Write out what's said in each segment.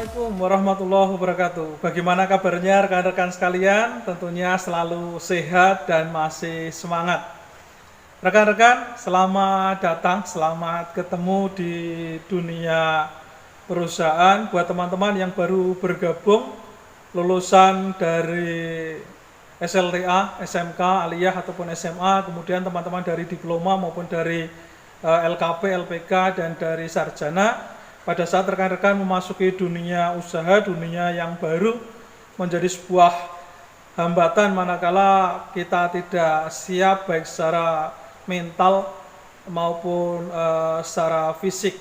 Assalamualaikum warahmatullahi wabarakatuh. Bagaimana kabarnya rekan-rekan sekalian? Tentunya selalu sehat dan masih semangat. Rekan-rekan, selamat datang, selamat ketemu di dunia perusahaan. Buat teman-teman yang baru bergabung, lulusan dari SLTA, SMK, aliyah ataupun SMA, kemudian teman-teman dari diploma maupun dari LKP, LPK, dan dari sarjana. Pada saat rekan-rekan memasuki dunia usaha, dunia yang baru, menjadi sebuah hambatan manakala kita tidak siap baik secara mental maupun secara fisik.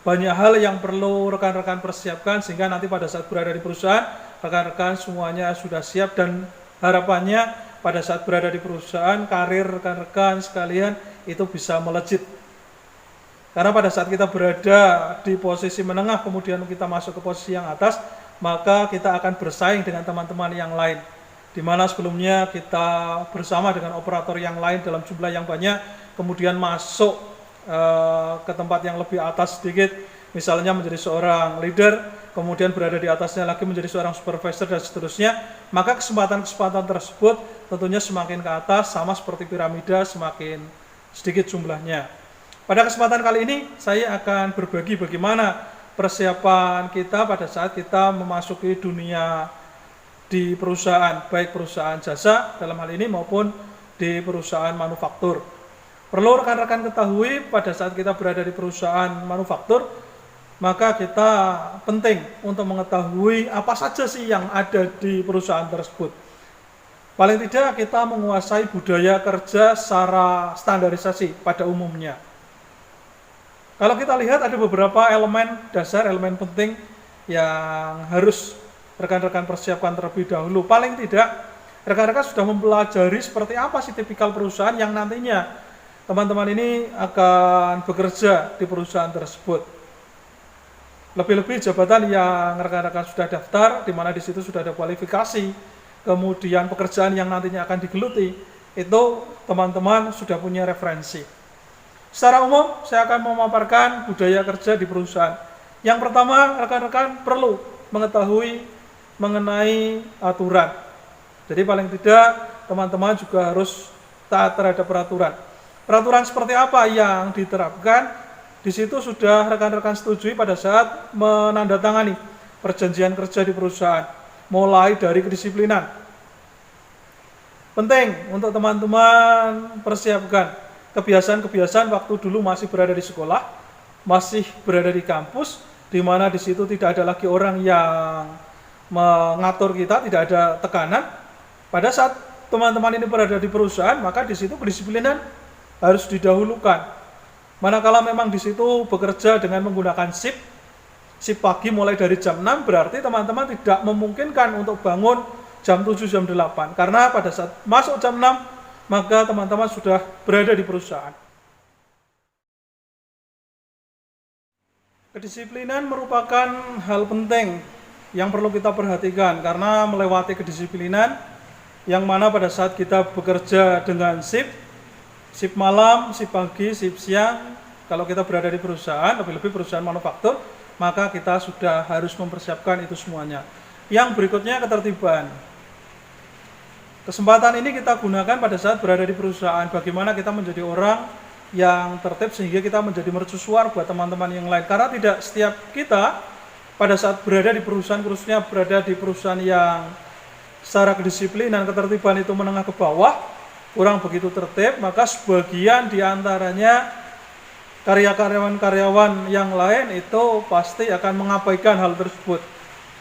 Banyak hal yang perlu rekan-rekan persiapkan sehingga nanti pada saat berada di perusahaan, rekan-rekan semuanya sudah siap, dan harapannya pada saat berada di perusahaan, karir rekan-rekan sekalian itu bisa melejit. Karena pada saat kita berada di posisi menengah, kemudian kita masuk ke posisi yang atas, maka kita akan bersaing dengan teman-teman yang lain. Di mana sebelumnya kita bersama dengan operator yang lain dalam jumlah yang banyak, kemudian masuk ke tempat yang lebih atas sedikit, misalnya menjadi seorang leader, kemudian berada di atasnya lagi menjadi seorang supervisor dan seterusnya, maka kesempatan-kesempatan tersebut tentunya semakin ke atas, sama seperti piramida, semakin sedikit jumlahnya. Pada kesempatan kali ini saya akan berbagi bagaimana persiapan kita pada saat kita memasuki dunia di perusahaan, baik perusahaan jasa dalam hal ini maupun di perusahaan manufaktur. Perlu rekan-rekan ketahui pada saat kita berada di perusahaan manufaktur, maka kita penting untuk mengetahui apa saja sih yang ada di perusahaan tersebut. Paling tidak kita menguasai budaya kerja secara standarisasi pada umumnya. Kalau kita lihat ada beberapa elemen dasar, elemen penting yang harus rekan-rekan persiapkan terlebih dahulu. Paling tidak, rekan-rekan sudah mempelajari seperti apa sih tipikal perusahaan yang nantinya teman-teman ini akan bekerja di perusahaan tersebut. Lebih-lebih jabatan yang rekan-rekan sudah daftar, di mana di situ sudah ada kualifikasi, kemudian pekerjaan yang nantinya akan digeluti, itu teman-teman sudah punya referensi. Secara umum, saya akan memaparkan budaya kerja di perusahaan. Yang pertama, rekan-rekan perlu mengetahui mengenai aturan. Jadi paling tidak, teman-teman juga harus taat terhadap peraturan. Peraturan seperti apa yang diterapkan, di situ sudah rekan-rekan setujui pada saat menandatangani perjanjian kerja di perusahaan. Mulai dari kedisiplinan. Penting untuk teman-teman persiapkan kebiasaan-kebiasaan waktu dulu masih berada di sekolah, masih berada di kampus, di mana di situ tidak ada lagi orang yang mengatur kita, tidak ada tekanan. Pada saat teman-teman ini berada di perusahaan, maka di situ kedisiplinan harus didahulukan. Manakala memang di situ bekerja dengan menggunakan shift pagi mulai dari jam 6, berarti teman-teman tidak memungkinkan untuk bangun jam 7, jam 8. Karena pada saat masuk jam 6, maka teman-teman sudah berada di perusahaan. Kedisiplinan merupakan hal penting yang perlu kita perhatikan, karena melewati kedisiplinan yang mana pada saat kita bekerja dengan shift malam, shift pagi, shift siang, kalau kita berada di perusahaan, lebih-lebih perusahaan manufaktur, maka kita sudah harus mempersiapkan itu semuanya. Yang berikutnya, ketertiban. Kesempatan ini kita gunakan pada saat berada di perusahaan, bagaimana kita menjadi orang yang tertib sehingga kita menjadi mercusuar buat teman-teman yang lain. Karena tidak setiap kita pada saat berada di perusahaan, khususnya berada di perusahaan yang secara kedisiplinan, ketertiban itu menengah ke bawah, kurang begitu tertib, maka sebagian diantaranya karyawan-karyawan yang lain itu pasti akan mengabaikan hal tersebut.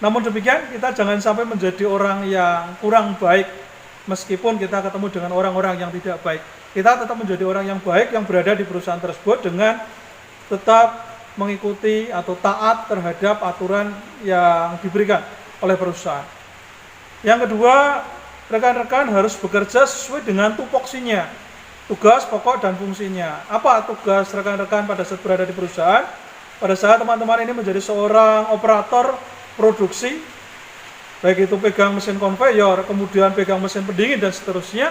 Namun demikian, kita jangan sampai menjadi orang yang kurang baik. Meskipun kita ketemu dengan orang-orang yang tidak baik, kita tetap menjadi orang yang baik yang berada di perusahaan tersebut dengan tetap mengikuti atau taat terhadap aturan yang diberikan oleh perusahaan. Yang kedua, rekan-rekan harus bekerja sesuai dengan tupoksinya, tugas, pokok, dan fungsinya. Apa tugas rekan-rekan pada saat berada di perusahaan? Pada saat teman-teman ini menjadi seorang operator produksi, baik itu pegang mesin konveyor, kemudian pegang mesin pendingin dan seterusnya,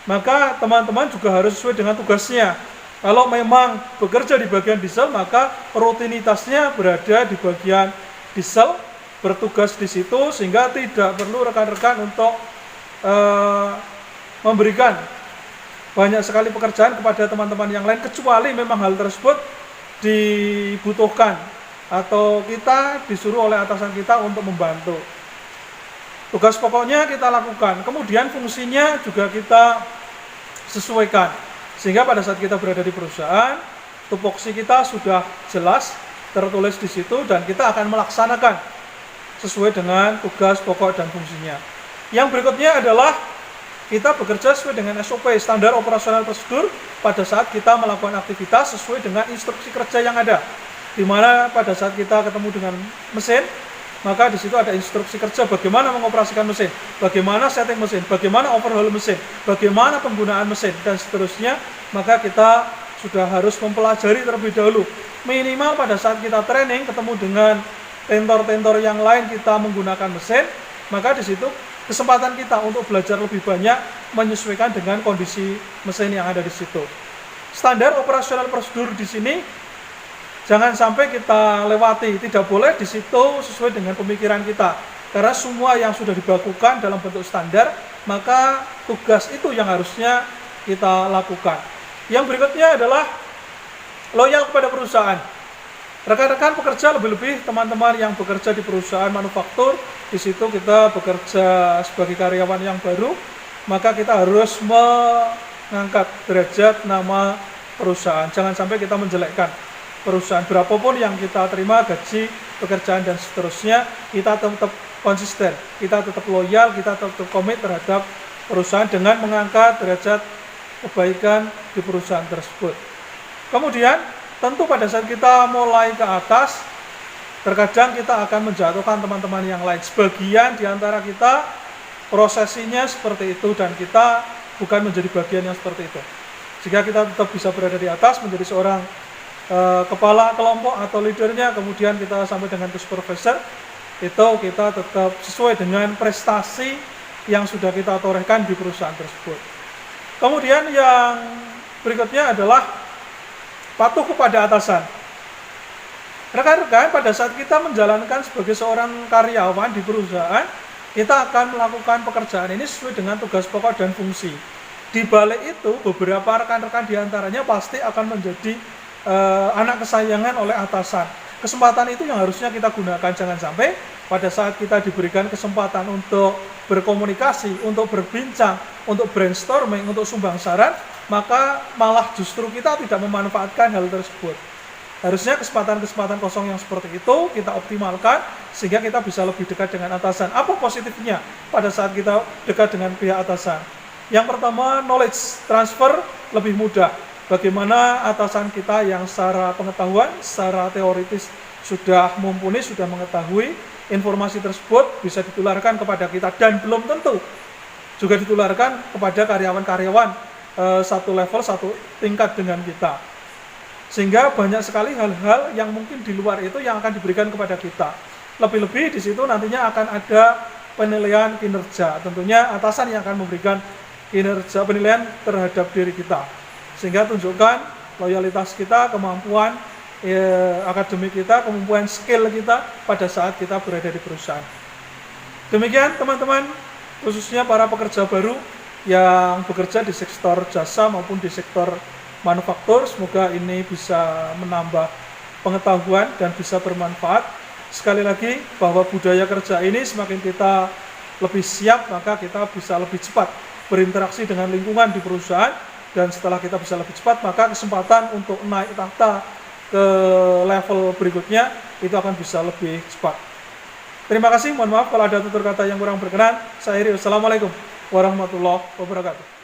maka teman-teman juga harus sesuai dengan tugasnya. Kalau memang bekerja di bagian diesel, maka rutinitasnya berada di bagian diesel, bertugas di situ, sehingga tidak perlu rekan-rekan untuk memberikan banyak sekali pekerjaan kepada teman-teman yang lain, kecuali memang hal tersebut dibutuhkan atau kita disuruh oleh atasan kita untuk membantu. Tugas pokoknya kita lakukan, kemudian fungsinya juga kita sesuaikan, sehingga pada saat kita berada di perusahaan, tupoksi kita sudah jelas tertulis di situ dan kita akan melaksanakan sesuai dengan tugas pokok dan fungsinya. Yang berikutnya adalah kita bekerja sesuai dengan SOP, standar operasional prosedur, pada saat kita melakukan aktivitas sesuai dengan instruksi kerja yang ada. Di mana pada saat kita ketemu dengan mesin, maka di situ ada instruksi kerja bagaimana mengoperasikan mesin, bagaimana setting mesin, bagaimana overhaul mesin, bagaimana penggunaan mesin, dan seterusnya. Maka kita sudah harus mempelajari terlebih dahulu. Minimal pada saat kita training ketemu dengan tentor-tentor yang lain kita menggunakan mesin, maka di situ kesempatan kita untuk belajar lebih banyak menyesuaikan dengan kondisi mesin yang ada di situ. Standar operasional prosedur di sini jangan sampai kita lewati, tidak boleh di situ sesuai dengan pemikiran kita. Karena semua yang sudah dibakukan dalam bentuk standar, maka tugas itu yang harusnya kita lakukan. Yang berikutnya adalah loyal kepada perusahaan. Rekan-rekan pekerja, lebih-lebih teman-teman yang bekerja di perusahaan manufaktur, di situ kita bekerja sebagai karyawan yang baru, maka kita harus mengangkat derajat nama perusahaan. Jangan sampai kita menjelekkan perusahaan. Berapapun yang kita terima, gaji, pekerjaan, dan seterusnya, kita tetap konsisten, kita tetap loyal, kita tetap komit terhadap perusahaan dengan mengangkat derajat kebaikan di perusahaan tersebut. Kemudian, tentu pada saat kita mulai ke atas, terkadang kita akan menjatuhkan teman-teman yang lain. Sebagian di antara kita prosesinya seperti itu dan kita bukan menjadi bagian yang seperti itu. Jika kita tetap bisa berada di atas, menjadi seorang kepala kelompok atau leadernya, kemudian kita sampai dengan ke supervisor, itu kita tetap sesuai dengan prestasi yang sudah kita torehkan di perusahaan tersebut. Kemudian yang berikutnya adalah patuh kepada atasan. Rekan-rekan, pada saat kita menjalankan sebagai seorang karyawan di perusahaan, kita akan melakukan pekerjaan ini sesuai dengan tugas pokok dan fungsi. Di balik itu, beberapa rekan-rekan diantaranya pasti akan menjadi anak kesayangan oleh atasan. Kesempatan itu yang harusnya kita gunakan. Jangan sampai pada saat kita diberikan kesempatan untuk berkomunikasi, untuk berbincang, untuk brainstorming, untuk sumbang saran, maka malah justru kita tidak memanfaatkan hal tersebut. Harusnya kesempatan-kesempatan kosong yang seperti itu kita optimalkan sehingga kita bisa lebih dekat dengan atasan. Apa positifnya pada saat kita dekat dengan pihak atasan? Yang pertama, knowledge transfer lebih mudah. Bagaimana atasan kita yang secara pengetahuan, secara teoritis sudah mumpuni, sudah mengetahui informasi tersebut bisa ditularkan kepada kita, dan belum tentu juga ditularkan kepada karyawan-karyawan satu level, satu tingkat dengan kita. Sehingga banyak sekali hal-hal yang mungkin di luar itu yang akan diberikan kepada kita. Lebih-lebih di situ nantinya akan ada penilaian kinerja. Tentunya atasan yang akan memberikan kinerja, penilaian terhadap diri kita. Sehingga tunjukkan loyalitas kita, kemampuan akademik kita, kemampuan skill kita pada saat kita berada di perusahaan. Demikian teman-teman, khususnya para pekerja baru yang bekerja di sektor jasa maupun di sektor manufaktur, semoga ini bisa menambah pengetahuan dan bisa bermanfaat. Sekali lagi, bahwa budaya kerja ini semakin kita lebih siap, maka kita bisa lebih cepat berinteraksi dengan lingkungan di perusahaan, dan setelah kita bisa lebih cepat, maka kesempatan untuk naik tahta ke level berikutnya itu akan bisa lebih cepat. Terima kasih, mohon maaf kalau ada tutur kata yang kurang berkenan. Saya Iri, wassalamualaikum warahmatullahi wabarakatuh.